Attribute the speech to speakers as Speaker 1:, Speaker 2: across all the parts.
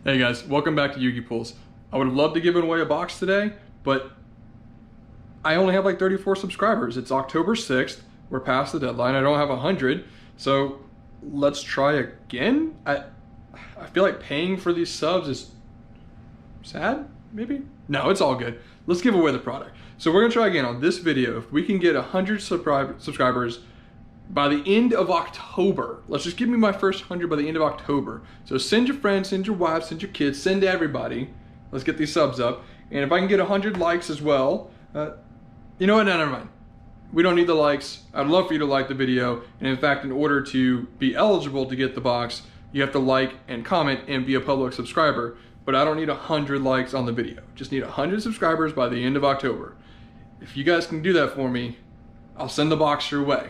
Speaker 1: Hey guys, welcome back to Yugi Pulls. I would have loved to give away a box today, but I only have like 34 subscribers. It's October 6th. We're past the deadline. I don't have 100. So let's try again. I feel like paying for these subs is sad, maybe? No, it's all good. Let's give away the product. So we're gonna try again on this video. If we can get 100 subscribers by the end of October, let's just give me my first 100 by the end of October. So send your friends, send your wives, send your kids, send everybody. Let's get these subs up. And if I can get 100 likes as well, you know what, no, never mind. We don't need the likes. I'd love for you to like the video. And in fact, in order to be eligible to get the box, you have to like and comment and be a public subscriber. But I don't need 100 likes on the video. Just need 100 subscribers by the end of October. If you guys can do that for me, I'll send the box your way.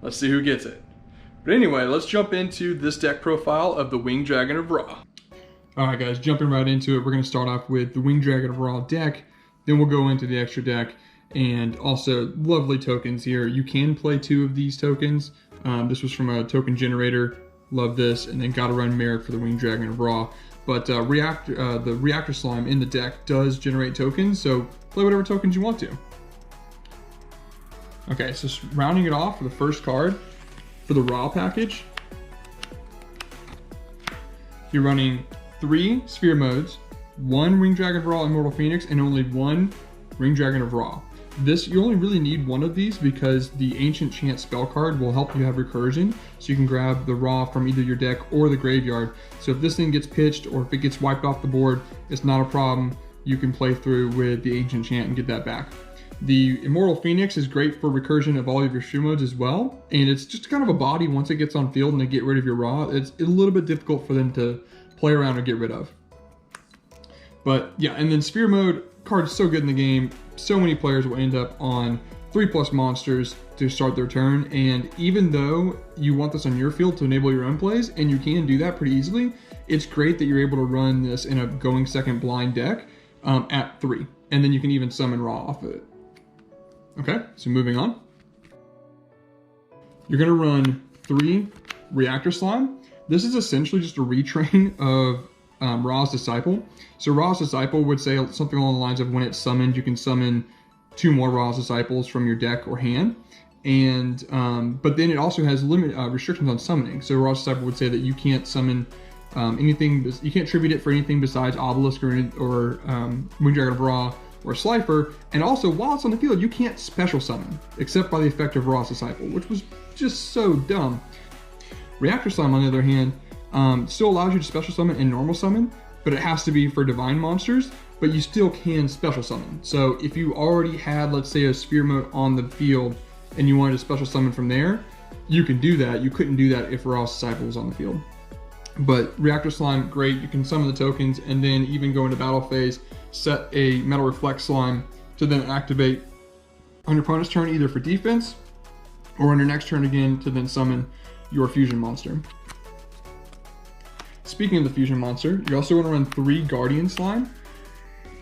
Speaker 1: Let's see who gets it. But anyway, let's jump into this deck profile of the Winged Dragon of Ra. All right, guys, jumping right into it. We're going to start off with the Winged Dragon of Ra deck. Then we'll go into the extra deck. And also, lovely tokens here. You can play 2 of these tokens. This was from a token generator. Love this. And then Gotta Run Merit for the Winged Dragon of Ra. But the Reactor Slime in the deck does generate tokens. So play whatever tokens you want to. Okay, so rounding it off for the first card, for the Raw package, you're running 3 Sphere Modes, 1 Winged Dragon of Ra Immortal Phoenix, and only 1 Winged Dragon of Ra. You only really need 1 of these because the Ancient Chant spell card will help you have recursion, so you can grab the Ra from either your deck or the graveyard. So if this thing gets pitched or if it gets wiped off the board, it's not a problem. You can play through with the Ancient Chant and get that back. The Immortal Phoenix is great for recursion of all of your Sphere Modes as well, and it's just kind of a body once it gets on field and they get rid of your Ra. It's a little bit difficult for them to play around and get rid of. But yeah, and then Sphere Mode card is so good in the game. So many players will end up on 3+ monsters to start their turn, and even though you want this on your field to enable your own plays, and you can do that pretty easily, it's great that you're able to run this in a going second blind deck at 3, and then you can even summon Ra off of it. Okay, so moving on. You're gonna run 3 Reactor Slime. This is essentially just a retrain of Ra's Disciple. So Ra's Disciple would say something along the lines of when it's summoned, you can summon 2 more Ra's Disciples from your deck or hand. And but then it also has restrictions on summoning. So Ra's Disciple would say that you can't summon anything, you can't tribute it for anything besides Obelisk or Winged Dragon of Ra or Slifer, and also while it's on the field, you can't special summon, except by the effect of Ra's Disciple, which was just so dumb. Reactor Slime, on the other hand, still allows you to special summon and normal summon, but it has to be for divine monsters, but you still can special summon. So if you already had, let's say, a Sphere Mode on the field, and you wanted to special summon from there, you can do that. You couldn't do that if Ra's Disciple was on the field. But Reactor Slime, great, you can summon the tokens, and then even go into battle phase, set a Metal Reflect Slime to then activate on your opponent's turn, either for defense or on your next turn again to then summon your fusion monster. Speaking of the fusion monster, you're also going to run 3 Guardian Slime.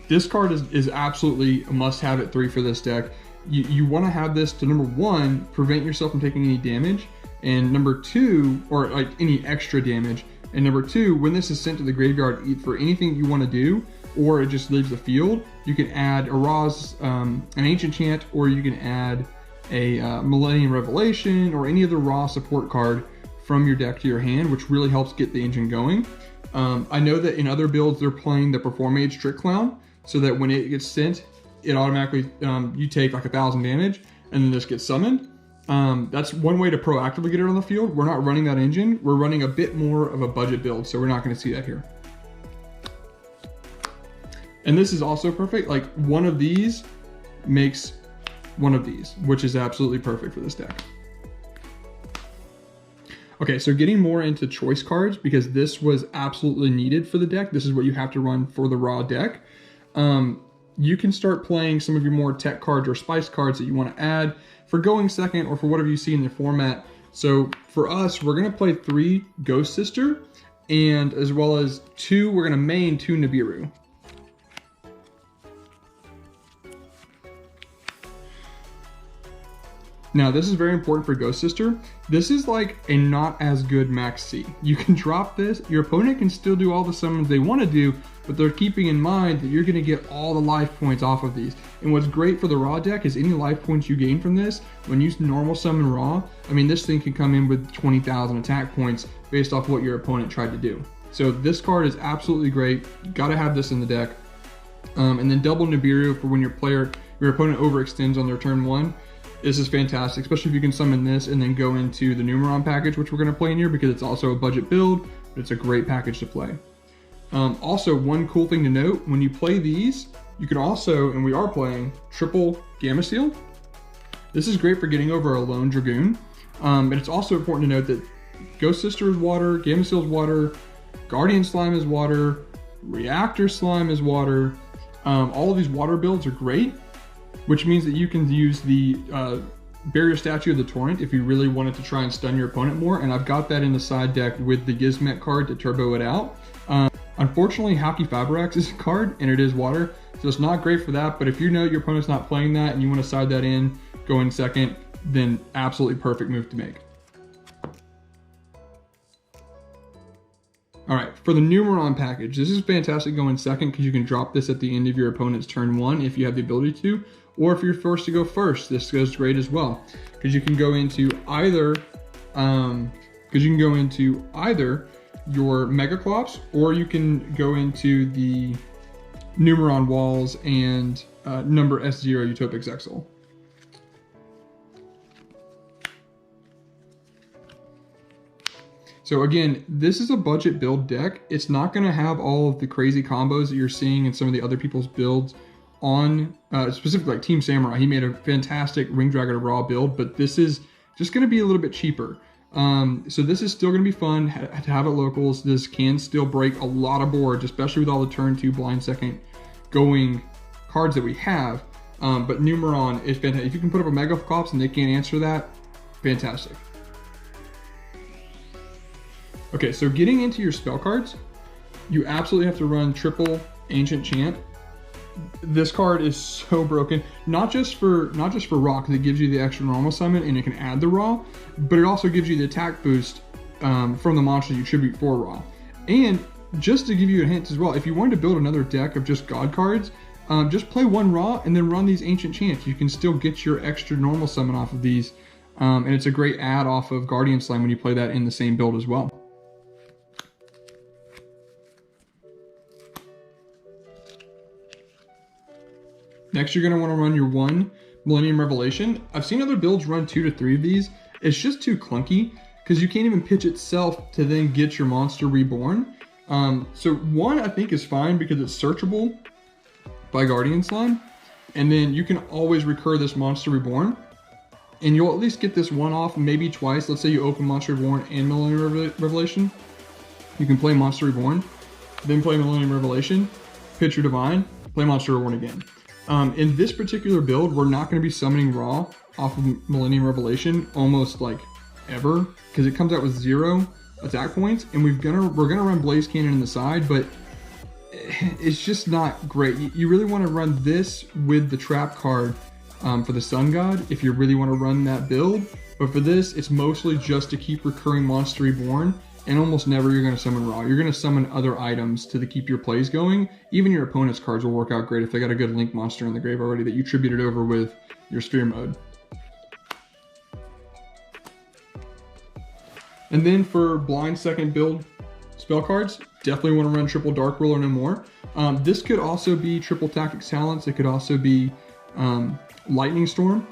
Speaker 1: This card is absolutely a must-have at 3 for this deck. You want to have this to, number 1, prevent yourself from taking any damage, and number 2, or like any extra damage, and number 2, when this is sent to the graveyard for anything you want to do, or it just leaves the field, you can add a Ra's, an Ancient Chant, or you can add a Millennium Revelation, or any other Ra support card from your deck to your hand, which really helps get the engine going. I know that in other builds, they're playing the Perform Mage Trick Clown, so that when it gets sent, it automatically, you take like 1,000 damage, and then this gets summoned. That's one way to proactively get it on the field. We're not running that engine. We're running a bit more of a budget build, so we're not going to see that here. And this is also perfect. Like, one of these makes one of these, which is absolutely perfect for this deck. Okay, so getting more into choice cards, because this was absolutely needed for the deck. This is what you have to run for the Raw deck. You can start playing some of your more tech cards or spice cards that you want to add for going second or for whatever you see in the format. So for us, we're going to play 3 Ghost Sister, and as well as 2, we're going to main 2 Nibiru. Now, this is very important for Ghost Sister. This is like a not as good max C. You can drop this, your opponent can still do all the summons they want to do, but they're keeping in mind that you're going to get all the life points off of these. And what's great for the Raw deck is any life points you gain from this, when you normal summon Raw, I mean, this thing can come in with 20,000 attack points based off what your opponent tried to do. So this card is absolutely great. Got to have this in the deck. And then double Nibiru for when your opponent overextends on their turn 1. This is fantastic, especially if you can summon this and then go into the Numeron package, which we're going to play in here because it's also a budget build, but it's a great package to play. Also, one cool thing to note, when you play these, you can also, and we are playing, triple Gamma Seal. This is great for getting over a lone Dragoon, but it's also important to note that Ghost Sister is water, Gamma Seal is water, Guardian Slime is water, Reactor Slime is water. All of these water builds are great, which means that you can use the Barrier Statue of the Torrent if you really wanted to try and stun your opponent more, and I've got that in the side deck with the Gizmet card to turbo it out. Unfortunately, Haki Fabrax is a card, and it is water, so it's not great for that, but if you know your opponent's not playing that and you want to side that in, go in second, then absolutely perfect move to make. All right, for the Numeron package, this is fantastic going second because you can drop this at the end of your opponent's turn 1 if you have the ability to, or if you're forced to go first, this goes great as well because you can go into either your Megaclops, or you can go into the Numeron Walls and number S0 Utopic Zexal. So again, this is a budget build deck. It's not going to have all of the crazy combos that you're seeing in some of the other people's builds on, specifically like Team Samurai. He made a fantastic Ring Dragon Raw build, but this is just going to be a little bit cheaper. So this is still going to be fun to have at locals. This can still break a lot of boards, especially with all the turn 2 blind second going cards that we have. But Numeron is fantastic. If you can put up a Megaclops and they can't answer that, fantastic. Okay, so getting into your spell cards, you absolutely have to run triple Ancient Chant. This card is so broken, not just for Raw, because it gives you the extra normal summon and it can add the Raw, but it also gives you the attack boost from the monster you tribute for Raw. And just to give you a hint as well, if you wanted to build another deck of just God cards, just play one Raw and then run these Ancient Chants. You can still get your extra normal summon off of these, and it's a great add off of Guardian Slime when you play that in the same build as well. Next, you're going to want to run your 1 Millennium Revelation. I've seen other builds run 2 to 3 of these. It's just too clunky because you can't even pitch itself to then get your monster reborn. So 1 I think is fine because it's searchable by Guardian Slime. And then you can always recur this monster reborn. And you'll at least get this 1 off maybe twice. Let's say you open Monster Reborn and Millennium Revelation. You can play Monster Reborn, then play Millennium Revelation, pitch your Divine, play Monster Reborn again. In this particular build, we're not going to be summoning Raw off of Millennium Revelation almost like ever because it comes out with 0 attack points, and we're gonna run Blaze Cannon in the side, but it's just not great. You really want to run this with the trap card for the Sun God if you really want to run that build, but for this, it's mostly just to keep recurring Monster Reborn. And almost never you're going to summon Raw. You're going to summon other items to keep your plays going. Even your opponent's cards will work out great if they got a good Link monster in the grave already that you tributed over with your Sphere mode. And then for blind second build spell cards, definitely want to run triple Dark Ruler no more. This could also be triple Tactics Talents. It could also be Lightning Storm.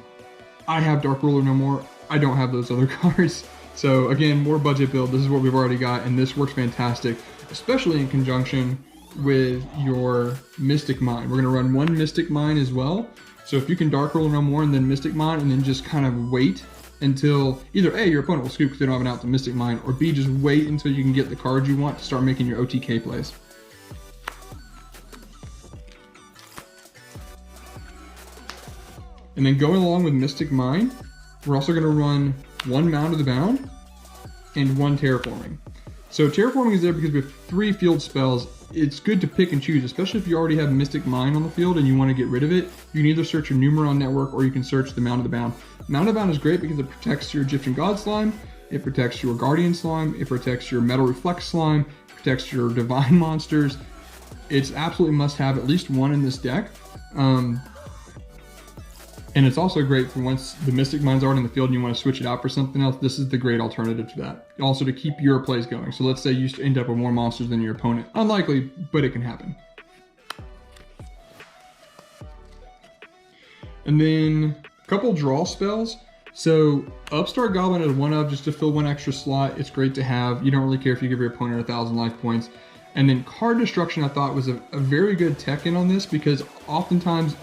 Speaker 1: I have Dark Ruler no more. I don't have those other cards. So again, more budget build. This is what we've already got, and this works fantastic, especially in conjunction with your Mystic Mine. We're gonna run 1 Mystic Mine as well. So if you can Dark Ruler no more and then Mystic Mine and then just kind of wait until either A, your opponent will scoop because they don't have an out to Mystic Mine, or B, just wait until you can get the cards you want to start making your OTK plays. And then going along with Mystic Mine, we're also gonna run 1 Mound of the Bound and 1 Terraforming. So Terraforming is there because we have 3 field spells it's good to pick and choose, especially if you already have Mystic Mine on the field and you want to get rid of it. You can either search your Numeron network or you can search the Mound of the Bound. Mound of the Bound is great because it protects your Egyptian God Slime, it protects your Guardian Slime, it protects your Metal Reflect Slime, it protects your Divine Monsters. It's absolutely must have at least one in this deck. And it's also great for once the Mystic Mine's already in the field and you want to switch it out for something else, this is the great alternative to that. Also to keep your plays going. So let's say you end up with more monsters than your opponent. Unlikely, but it can happen. And then a couple draw spells. So Upstart Goblin is one of just to fill one extra slot. It's great to have. You don't really care if you give your opponent 1,000 life points. And then Card Destruction I thought was a very good tech in on this because oftentimes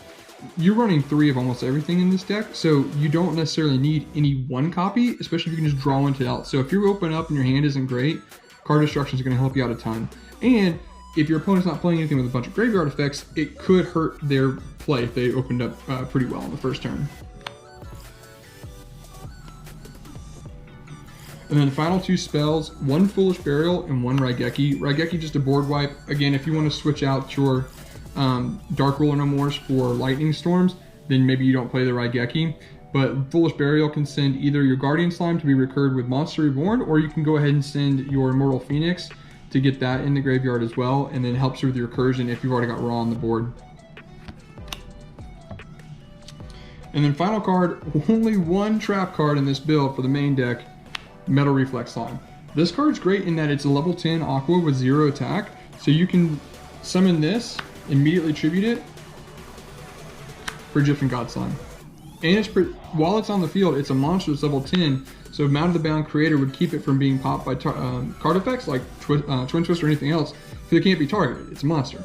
Speaker 1: you're running 3 of almost everything in this deck, so you don't necessarily need any one copy, especially if you can just draw into it out. So if you open up and your hand isn't great, Card Destruction is going to help you out a ton. And if your opponent's not playing anything with a bunch of graveyard effects, it could hurt their play if they opened up pretty well on the first turn. And then the final 2 spells, 1 Foolish Burial and 1 Raigeki. Raigeki just a board wipe. Again, if you want to switch out your Dark Ruler No Mores for Lightning Storms, then maybe you don't play the Raigeki. But Foolish Burial can send either your Guardian Slime to be recurred with Monster Reborn, or you can go ahead and send your Immortal Phoenix to get that in the graveyard as well, and then helps you with your recursion if you've already got Raw on the board. And then final card, only 1 trap card in this build for the main deck, Metal Reflex Slime. This card's great in that it's a level 10 Aqua with 0 attack, so you can summon this, immediately tribute it for Egyptian God Slime. And it's while it's on the field, it's a monster that's level 10, so Mound of the Bound creator would keep it from being popped by card effects like Twin Twist or anything else, because it can't be targeted. It's a monster.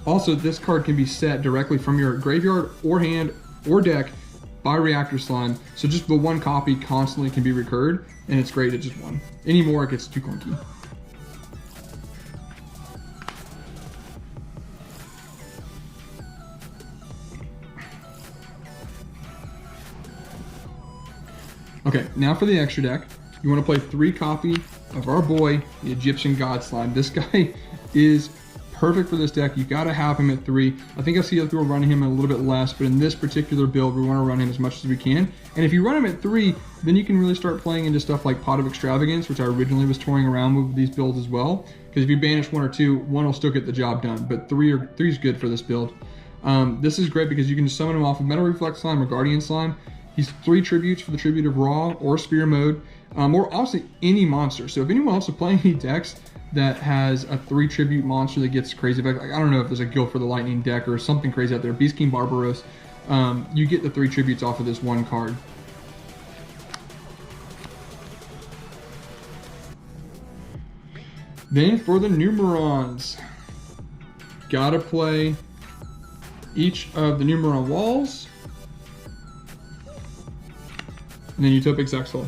Speaker 1: Also, this card can be set directly from your graveyard or hand or deck by Reactor Slime, so just the 1 copy constantly can be recurred, and it's great at just 1. Any more, it gets too clunky. Okay, now for the extra deck. You want to play 3 copy of our boy, the Egyptian God Slime. This guy is perfect for this deck. You gotta have him at 3. I think I see other people running him a little bit less, but in this particular build, we want to run him as much as we can. And if you run him at 3, then you can really start playing into stuff like Pot of Extravagance, which I originally was toying around with these builds as well. Because if you banish 1 or 2, 1 will still get the job done, but 3 is good for this build. This is great because you can just summon him off of Metal Reflex Slime or Guardian Slime. He's 3 tributes for the Tribute of Raw or Spear mode, or honestly any monster. So if anyone else is playing any decks that has a 3 tribute monster that gets crazy effect, like I don't know if there's a Guild for the Lightning deck or something crazy out there, Beast King Barbaros, you get the 3 tributes off of this 1 card. Then for the Numerons, gotta play each of the Numeron walls, and then Utopic Zexal.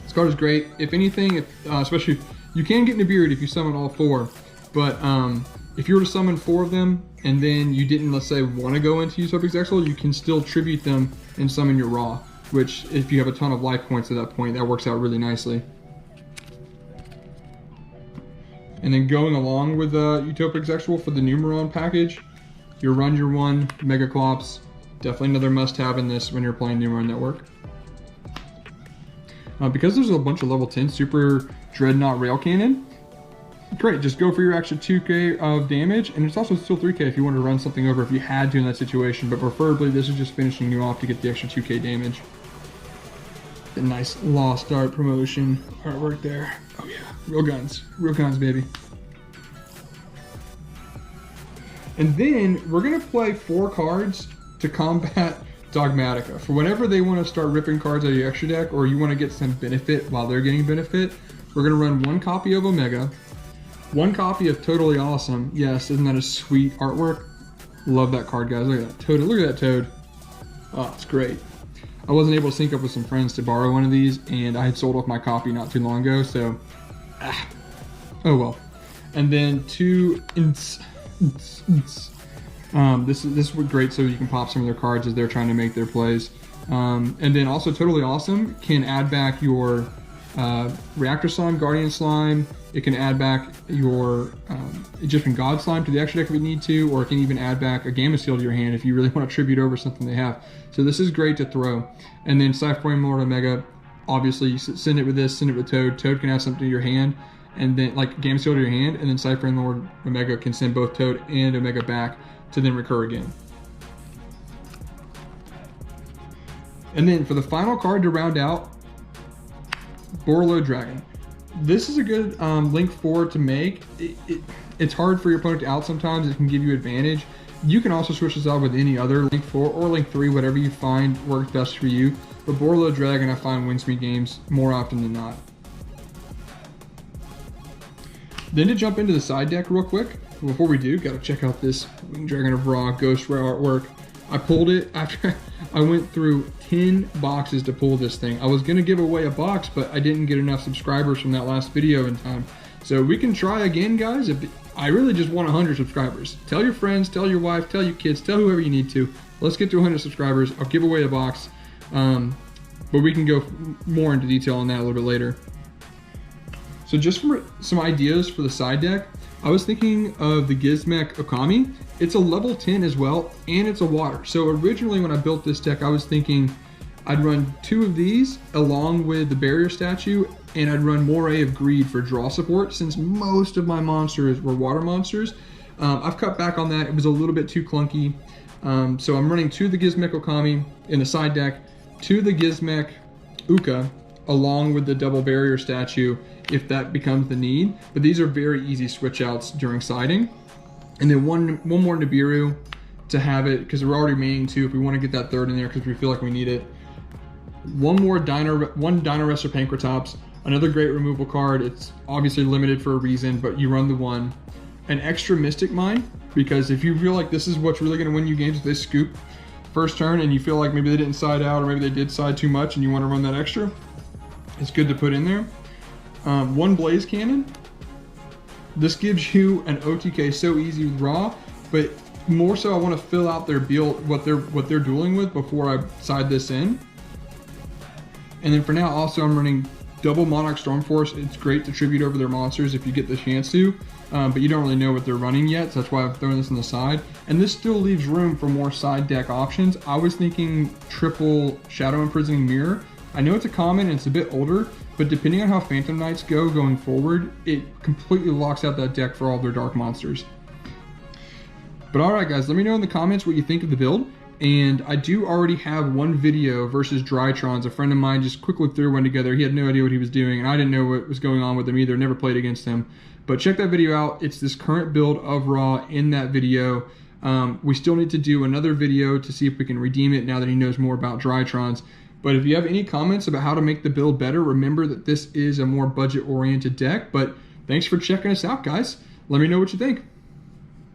Speaker 1: This card is great. If anything, especially you can get Nibiru if you summon all 4, but if you were to summon 4 of them and then you didn't, let's say, want to go into Utopic Zexal, you can still tribute them and summon your Raw, which if you have a ton of life points at that point, that works out really nicely. And then going along with Utopic Zexal for the Numeron package, your Run Your 1 Mega Clops, definitely another must-have in this when you're playing Numeron Network. Because there's a bunch of level 10 Super Dreadnought Rail Cannon, great, just go for your extra 2k of damage, and it's also still 3k if you want to run something over if you had to in that situation, but preferably this is just finishing you off to get the extra 2k damage. A nice Lost Art promotion artwork there. Oh yeah, real guns, baby. And then we're gonna play 4 cards to combat Dogmatica. For whenever they want to start ripping cards out of your extra deck, or you want to get some benefit while they're getting benefit, we're going to run 1 copy of Omega, 1 copy of Totally Awesome. Yes, isn't that a sweet artwork? Love that card, guys. Look at that Toad. Look at that Toad. Oh, it's great. I wasn't able to sync up with some friends to borrow one of these, and I had sold off my copy not too long ago, so oh well. And then 2 this is great, so you can pop some of their cards as they're trying to make their plays. And then also Totally Awesome can add back your Reactor Slime, Guardian Slime. It can add back your Egyptian God Slime to the extra deck if you need to, or it can even add back a Gamma Seal to your hand if you really want to tribute over something they have. So this is great to throw. And then Cypher Flame Lord Omega, obviously you send it with this, send it with Toad. Toad can add something to your hand, and then like Gamma Seal to your hand, and then Cypher and Lord Omega can send both Toad and Omega back to then recur again. And then for the final card to round out, Borreload Dragon. This is a good link 4 to make. It's hard for your opponent to out sometimes. It can give you advantage. You can also switch this out with any other link 4 or link 3, whatever you find works best for you. But Borreload Dragon I find wins me games more often than not. Then to jump into the side deck real quick, before we do, gotta check out this Winged Dragon of Ra Ghost Rare artwork. I pulled it after I went through 10 boxes to pull this thing. I was gonna give away a box, but I didn't get enough subscribers from that last video in time. So we can try again, guys. I really just want 100 subscribers. Tell your friends, tell your wife, tell your kids, tell whoever you need to. Let's get to 100 subscribers. I'll give away a box, but we can go more into detail on that a little bit later. So just for some ideas for the side deck, I was thinking of the Gizmek Okami. It's a level 10 as well, and it's a water. So originally when I built this deck, I was thinking I'd run 2 of these along with the barrier statue, and I'd run Moray of Greed for draw support since most of my monsters were water monsters. I've cut back on that. It was a little bit too clunky. So I'm running 2 of the Gizmek Okami in the side deck, 2 of the Gizmek Uka, along with the double barrier statue if that becomes the need. But these are very easy switch outs during siding. And then one more Nibiru to have it, because we're already maining 2 if we want to get that 3rd in there because we feel like we need it. One Dino Wrestler Pankratops, another great removal card. It's obviously limited for a reason, but you run the 1. An extra Mystic Mine, because if you feel like this is what's really going to win you games, if they scoop first turn and you feel like maybe they didn't side out or maybe they did side too much and you want to run that extra, it's good to put in there. 1 Blaze Cannon. This gives you an OTK so easy with Raw, but more so I want to fill out their build, what they're dueling with before I side this in. And then for now, also I'm running double Monarch Stormforce. It's great to tribute over their monsters if you get the chance to, but you don't really know what they're running yet, so that's why I've thrown this on the side. And this still leaves room for more side deck options. I was thinking triple Shadow Imprisoning Mirror. I know it's a common and it's a bit older, but depending on how Phantom Knights go going forward, it completely locks out that deck for all their dark monsters. But alright guys, let me know in the comments what you think of the build. And I do already have 1 video versus Drytrons. A friend of mine just quickly threw one together. He had no idea what he was doing, and I didn't know what was going on with him either. Never played against him. But check that video out. It's this current build of Raw in that video. We still need to do another video to see if we can redeem it now that he knows more about Drytrons. But if you have any comments about how to make the build better, remember that this is a more budget-oriented deck. But thanks for checking us out, guys. Let me know what you think.